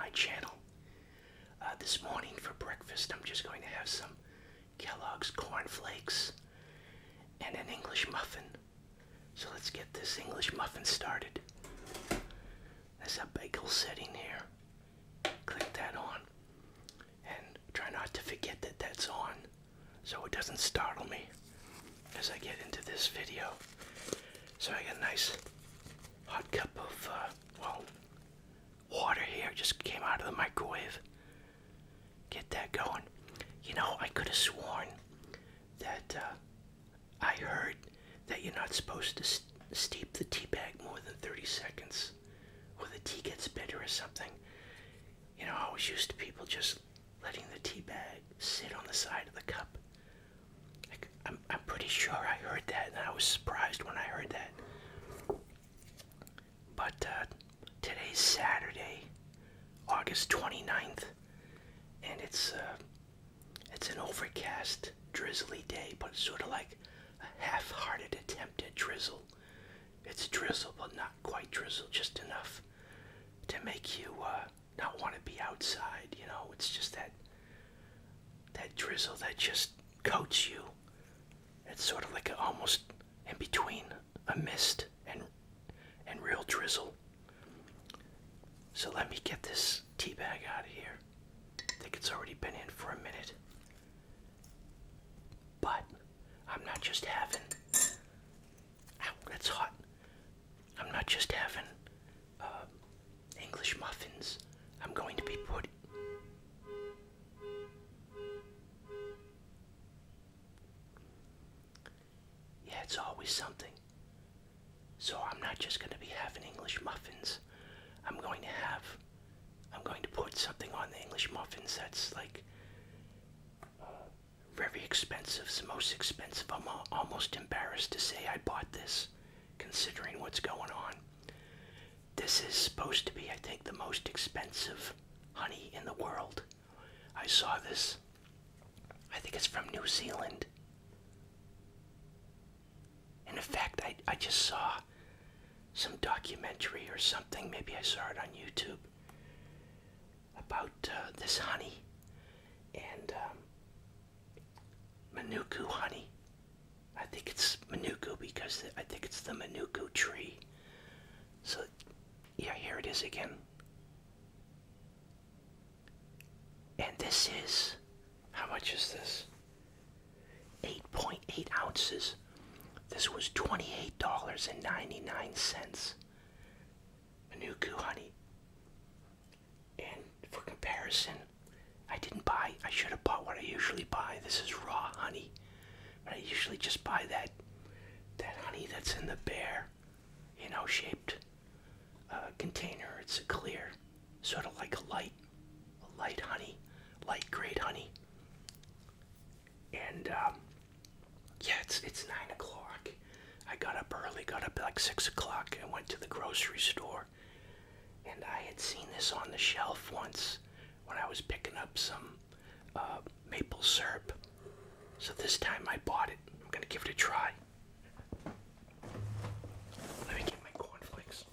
my channel. This morning for breakfast I'm just going to have some Kellogg's Corn Flakes and an English muffin. So let's get this English muffin started. There's a bagel setting here. Click that on and try not to forget that that's on so it doesn't startle me as I get into this video. So I got a nice hot cup of, water here. Just came out of the microwave. Get that going. You know, I could have sworn that I heard that you're not supposed to steep the tea bag more than 30 seconds or the tea gets bitter or something. You know, I was used to people just letting the tea bag sit on the side of the cup. I'm pretty sure I heard that, and I was surprised when I heard that. But today's Saturday, August 29th, and it's an overcast, drizzly day, but it's sort of like a half-hearted attempt at drizzle. It's drizzle, but not quite drizzle, just enough to make you not want to be outside. You know, it's just that drizzle that just coats you. It's sort of like almost in between a mist and real drizzle. So let me get this tea bag out of here. I think it's already been in for a minute. But I'm not just having, ow, that's hot. I'm not just having English muffins. I'm going to be putting, yeah, it's always something. So I'm not just going to be having English muffins. I'm going to put something on the English muffins that's like very expensive. It's the most expensive. I'm almost embarrassed to say I bought this, considering what's going on. This is supposed to be, I think, the most expensive honey in the world. I saw this. I think it's from New Zealand. And in fact, I just saw some documentary or something, maybe I saw it on YouTube, about this honey and Manuku honey. I think it's Manuku because I think it's the Manuku tree. So, yeah, here it is again. And this is, how much is this? 8.8 ounces. This was $28.99. Manuku honey. And for comparison, I should have bought what I usually buy. This is raw honey. But I usually just buy that honey that's in the bear, shaped container. It's a clear, sort of like a light honey, light grade honey. And yeah, it's 9 o'clock. I got up early, got up at like 6 o'clock and went to the grocery store. And I had seen this on the shelf once when I was picking up some maple syrup. So this time I bought it. I'm gonna give it a try. Let me get my cornflakes.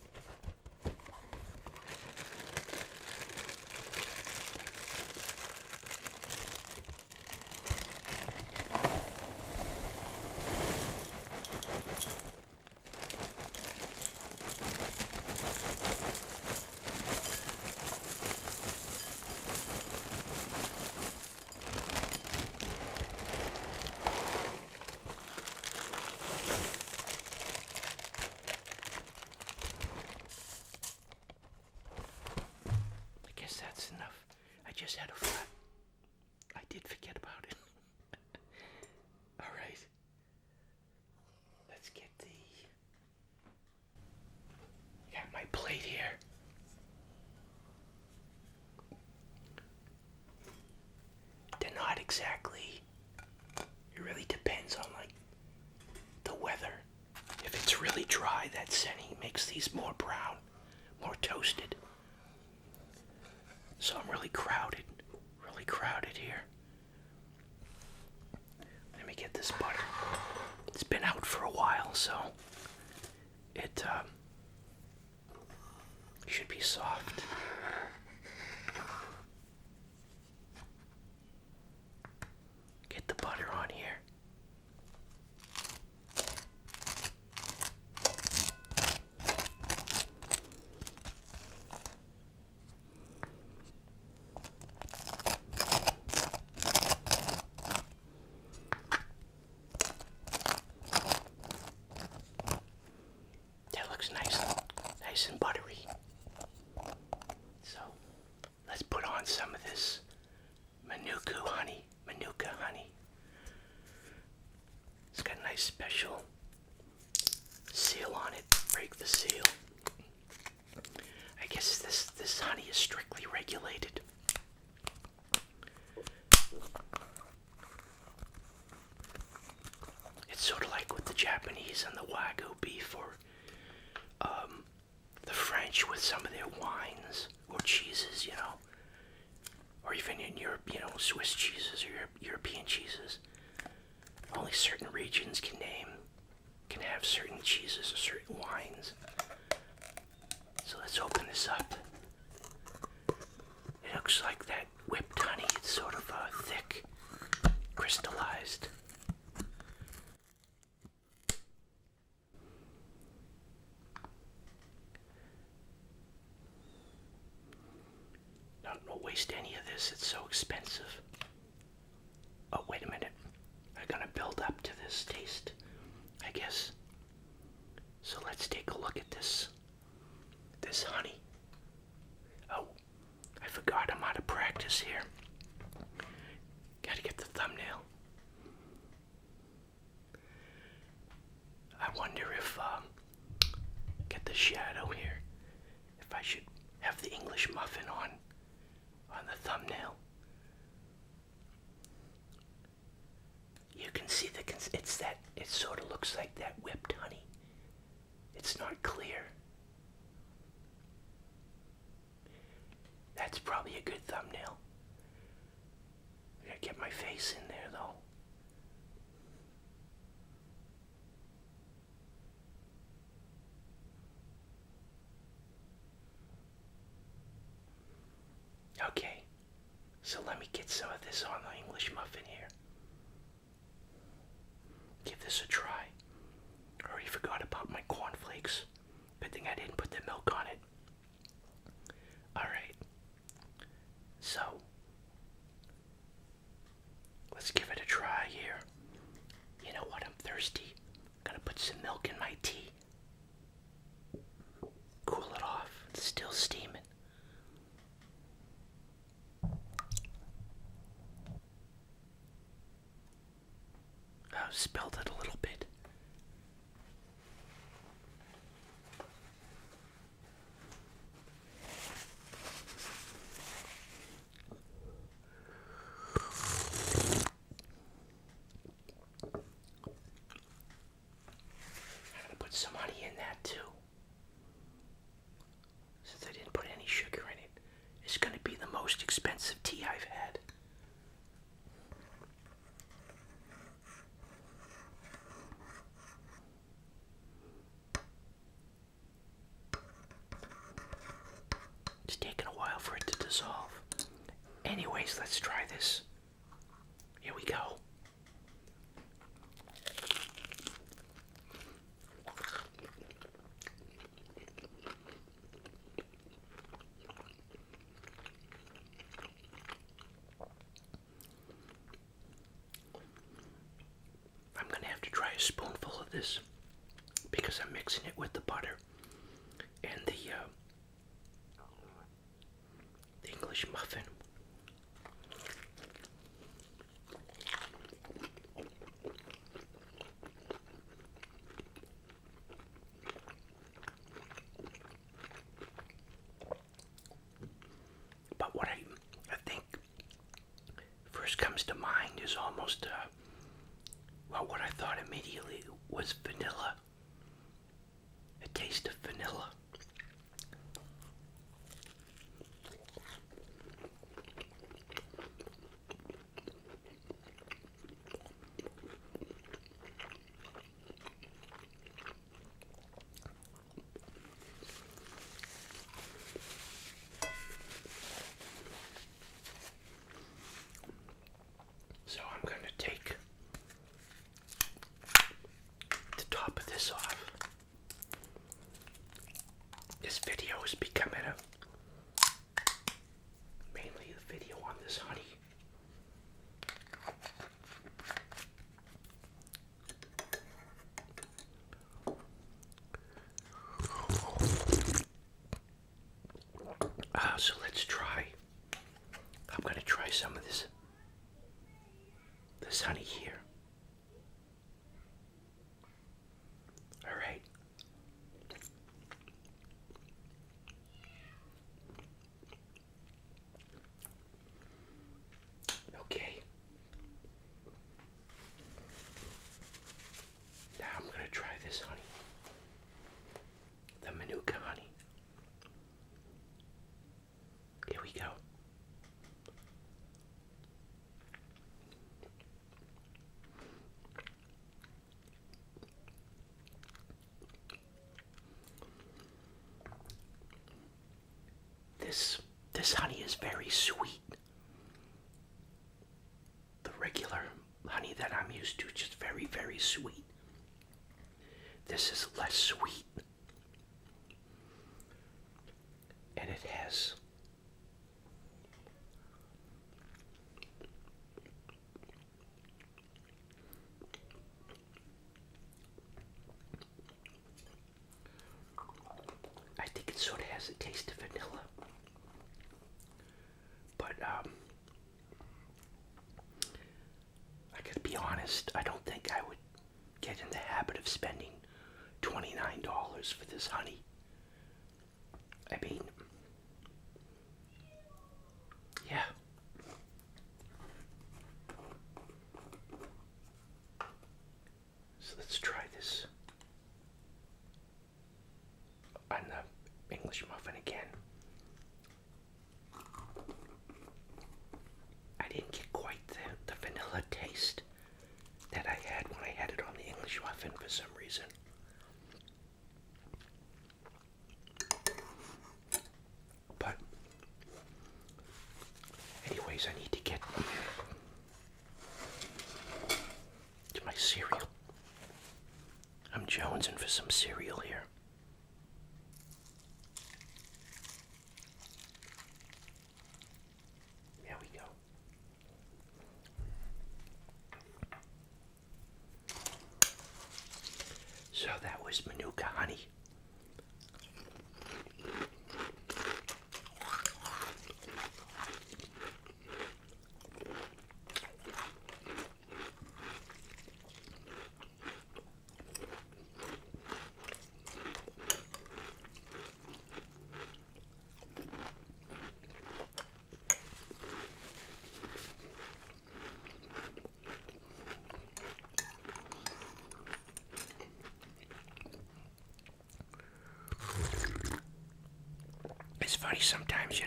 That's enough. I just had a flat. I did forget about it. Alright. Let's get I got my plate here. They're not exactly. It really depends on the weather. If it's really dry, that setting makes these more brown, more toasted. So I'm really crowded here. Let me get this butter. It's been out for a while, so it should be soft. get the butter on here. That looks nice and buttery. So let's put on some of this Manuka honey. It's got a nice special seal on it. Break the seal. I guess this honey is strictly regulated. It's sort of like with the Japanese and the Wagyu beef, or the French with some of their wines or cheeses, or even in Europe, Swiss cheeses or European cheeses. Only certain regions can have certain cheeses or certain wines. So let's open this up. It looks like that whipped honey. It's sort of thick, crystallized. Don't waste any of this. It's so expensive. Oh, wait a minute. I'm gonna build up to this taste, I guess. So let's take a look at this honey. Oh, I forgot I'm out of practice here. Gotta get the thumbnail. I wonder if, get the shadow here, if I should have the English muffin on the thumbnail. You can see it sort of looks like that whipped honey. It's not clear. That's probably a good thumbnail. I gotta get my face in there though. Okay, so let me get some of this on the English muffin here. Give this a try. I already forgot about my cornflakes. Good thing I didn't put the milk on it. Alright, so let's give it a try here. You know what, I'm thirsty. I'm gonna put some milk in my tea. Cool it off. It's still steaming. I spilled it a little bit. I'm gonna put some honey in that too. Since I didn't put any sugar in it, it's gonna be the most expensive tea I've had. It's taken a while for it to dissolve. Anyways, let's try this. Here we go. I'm gonna have to try a spoonful of this because I'm mixing it with the butter and the English muffin. But what I think first comes to mind is almost well, what I thought immediately was vanilla. A taste of vanilla. So I'm going to take this video is becoming mainly a video on this honey. So let's try. I'm gonna try some of this honey here. All right. Okay. Now I'm gonna try this honey. The Manuka honey. Here we go. This honey is very sweet. The regular honey that I'm used to is just very, very sweet. This is less sweet. And it has I think it sort of has a taste of vanilla. But I gotta be honest, I don't think I would get in the habit of spending $29 for this honey. I mean, yeah. So let's try this on the English muffin again. I didn't get quite the vanilla taste that I had when I had it on the English muffin for some reason. But anyways, I need to get to my cereal. I'm jonesing for some cereal here. There we go. So that was Manuka honey. It's funny sometimes, you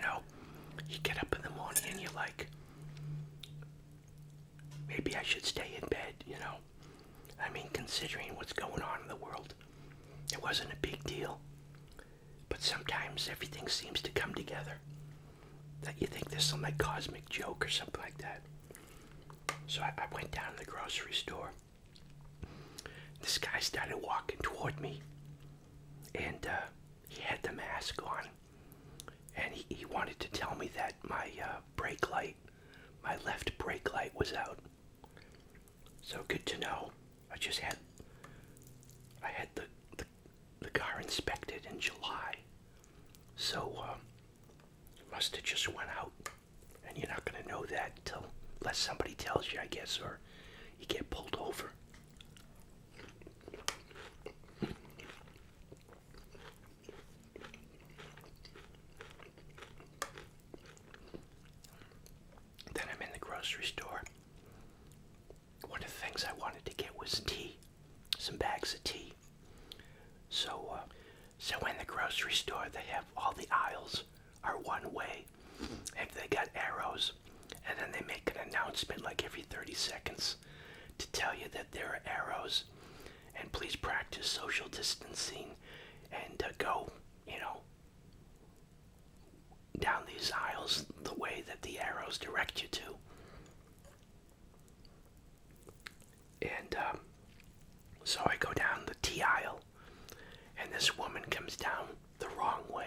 get up in the morning and you're like, maybe I should stay in bed, I mean, considering what's going on in the world, it wasn't a big deal. But sometimes everything seems to come together. That you think there's some like cosmic joke or something like that. So I went down to the grocery store. This guy started walking toward me. And he had the mask on. And he wanted to tell me that my brake light, my left brake light was out. So good to know. I had the car inspected in July. So must have just went out. And you're not going to know that unless somebody tells you, I guess, or you get pulled over. Then I'm in the grocery store. One of the things I wanted to get was tea, some bags of tea. So in the grocery store, they have all the aisles are one way, and they got arrows, and then they make an announcement like every 30 seconds to tell you that there are arrows, and please practice social distancing, and go, down these aisles the way that the arrows direct you to. And so I go down the tea aisle, and this woman comes down the wrong way.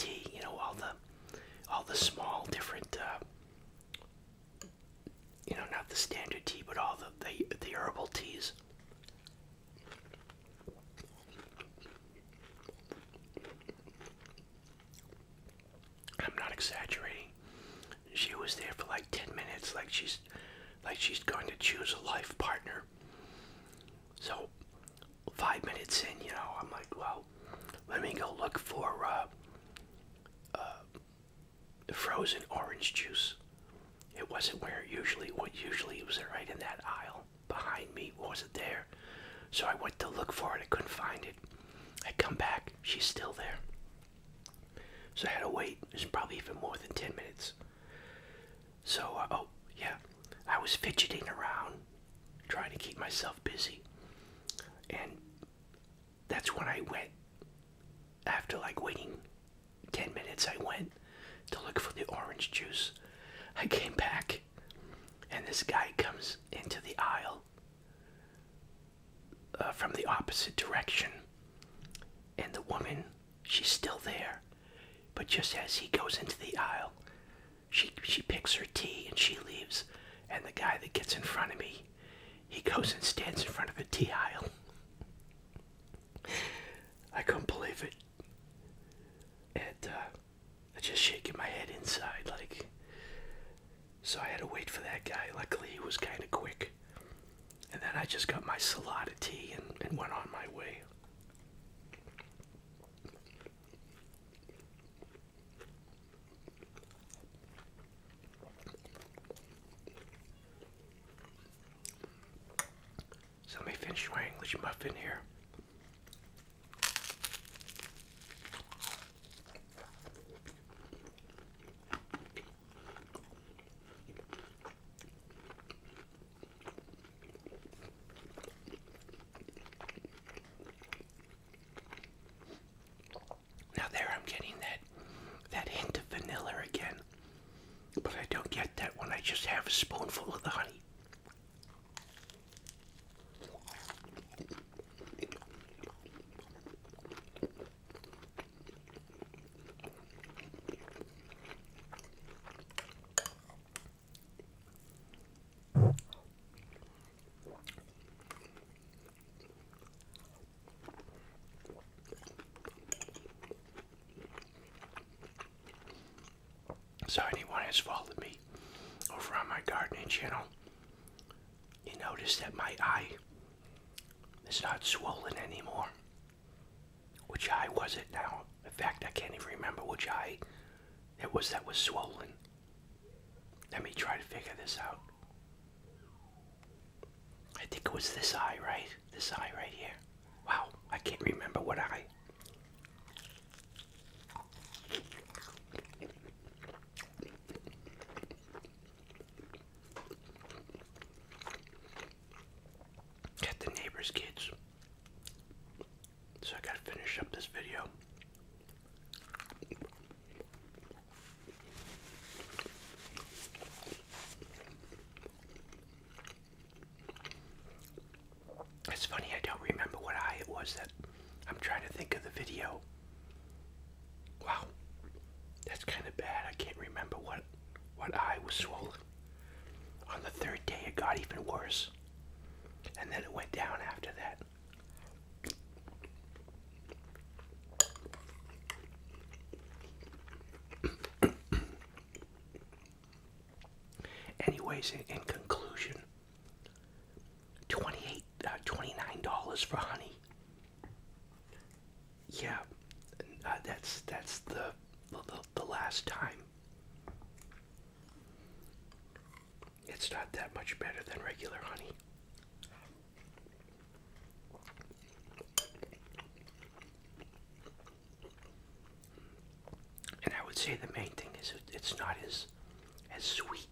tea, you know, all the small different, you know, not the standard tea, but all the herbal teas. I'm not exaggerating. She was there for like 10 minutes, like she's going to choose a life partner. So 5 minutes in, you know, I'm like, well, let me go look for frozen orange juice. It wasn't where it usually would. Usually it was right in that aisle behind me. Wasn't there? So I went to look for it. I couldn't find it. I come back. She's still there. So I had to wait. It's probably even more than 10 minutes. So, oh, yeah. I was fidgeting around, trying to keep myself busy. And that's when I went. After like waiting 10 minutes, I went to look for the orange juice. I came back, and this guy comes into the aisle from the opposite direction. And the woman, she's still there. But just as he goes into the aisle, she picks her tea and she leaves. And the guy that gets in front of me, he goes and stands in front of a tea aisle. I couldn't believe it. And I just shaking my head inside, like. So I had to wait for that guy. Luckily, he was kind of quick. And then I just got my Salada tea and went on my way. So let me finish my English muffin here. Now there I'm getting that hint of vanilla again. But I don't get that when I just have a spoonful of the honey. So anyone has followed me over on my gardening channel, you notice that my eye is not swollen anymore. Which eye was it now? In fact, I can't even remember which eye it was that was swollen. Let me try to figure this out. I think it was this eye, right? This eye right here. Wow, I can't remember what eye. Got the neighbor's kids. So I gotta finish up this video. It's funny, I don't remember what eye it was that I'm trying to think of the video. Wow, that's kind of bad. I can't remember what eye was swollen. On the third day, it got even worse. And then it went down after that. Anyways, in conclusion, $29 for honey. Yeah, that's the last time. It's not that much better than regular honey. And I would say the main thing is it's not as sweet.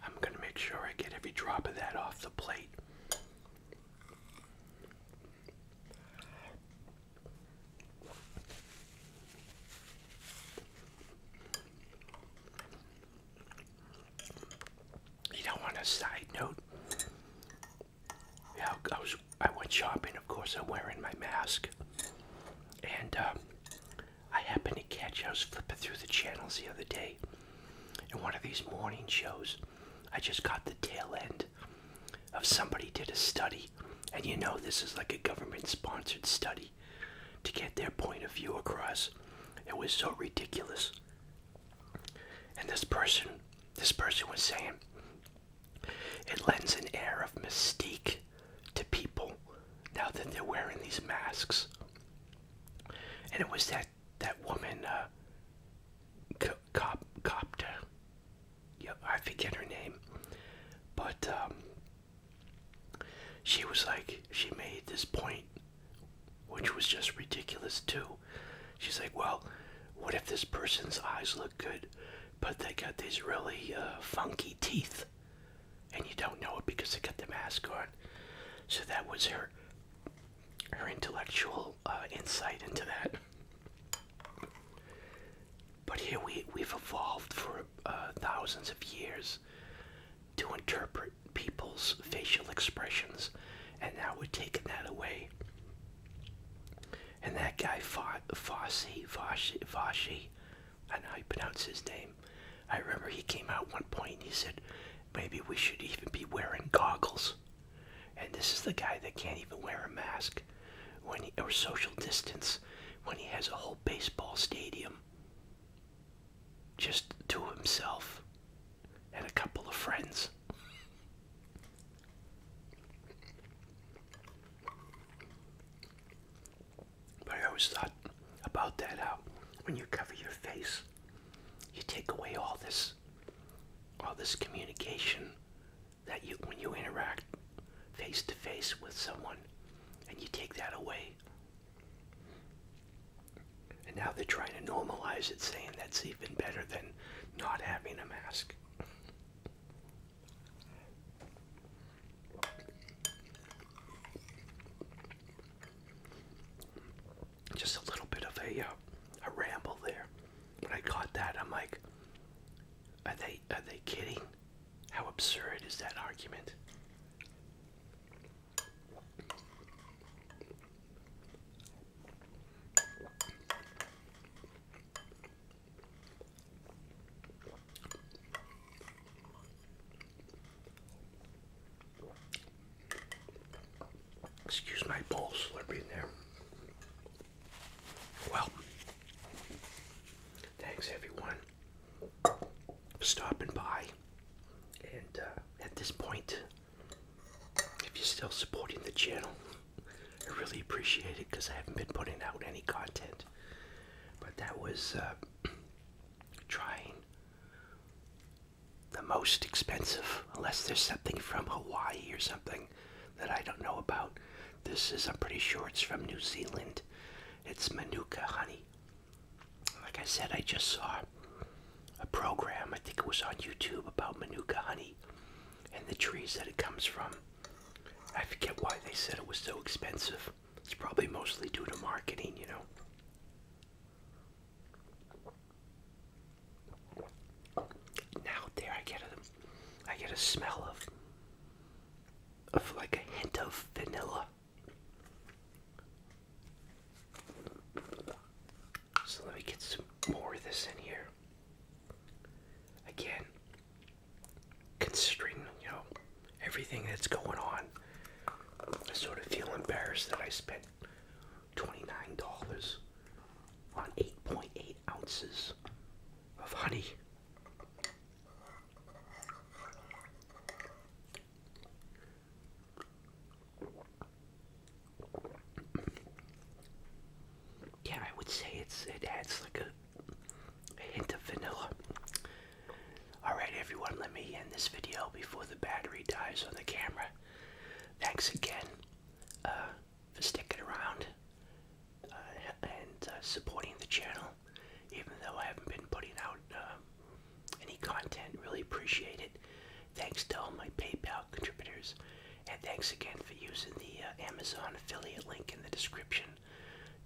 I'm gonna make sure I get every drop of that off the plate. a side note, yeah, I went shopping. Of course, I'm wearing my mask, and I happened to catch. I was flipping through the channels the other day, and one of these morning shows, I just got the tail end of somebody did a study, and you know this is like a government-sponsored study to get their point of view across. It was so ridiculous. And this person was saying it lends an air of mystique to people now that they're wearing these masks. And it was that woman, Copta. Yeah, I forget her name, but she was like, she made this point, which was just ridiculous too. She's like, well, what if this person's eyes look good, but they got these really funky teeth, and you don't know it because they got the mask on? So that was her intellectual insight into that. But here we've evolved for thousands of years to interpret people's facial expressions, and now we're taking that away. And that guy Fossey, I know how you pronounce his name. I remember he came out one point and he said, maybe we should even be wearing goggles. And this is the guy that can't even wear a mask or social distance when he has a whole baseball stadium just to himself and a couple of friends. But I always thought about that, how when you cover your face, you take away all this communication that when you interact face to face with someone, and you take that away. And now they're trying to normalize it, saying that's even better than not having a mask. Just a little bit of a ramble there. When I caught that, I'm like, are they kidding? How absurd is that argument? Excuse my bowl slurping there. Well, thanks everyone for stopping by. And at this point, if you're still supporting the channel, I really appreciate it because I haven't been putting out any content. But that was trying the most expensive, unless there's something from Hawaii or something that I don't know about. This is, I'm pretty sure it's from New Zealand. It's Manuka honey. Like I said, I just saw a program, I think it was on YouTube, about Manuka honey and the trees that it comes from. I forget why they said it was so expensive. It's probably mostly due to marketing, you know. Now there I get a smell of like a hint of vanilla. So let me get some more of this in here. Again, considering, you know, everything that's going on, I sort of feel embarrassed that I spent $29 on 8.8 ounces of honey. Yeah, I would say it adds like a hint of vanilla. Alright everyone, let me end this video before the battery dies on the camera. Thanks again for sticking around and supporting the channel, even though I haven't been putting out any content. Really appreciate it. Thanks to all my PayPal contributors, and thanks again for using the Amazon affiliate link in the description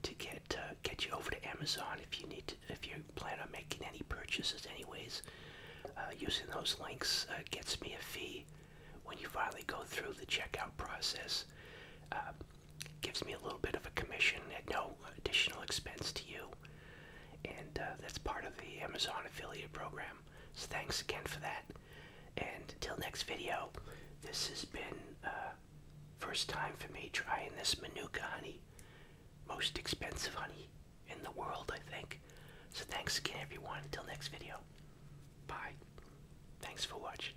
to get you over to Amazon if you plan on making any purchases anyways. Using those links gets me a fee, when you finally go through the checkout process. Gives me a little bit of a commission at no additional expense to you. And that's part of the Amazon affiliate program. So thanks again for that. And until next video, this has been first time for me trying this Manuka honey. Most expensive honey in the world, I think. So thanks again, everyone. Until next video. Bye. Thanks for watching.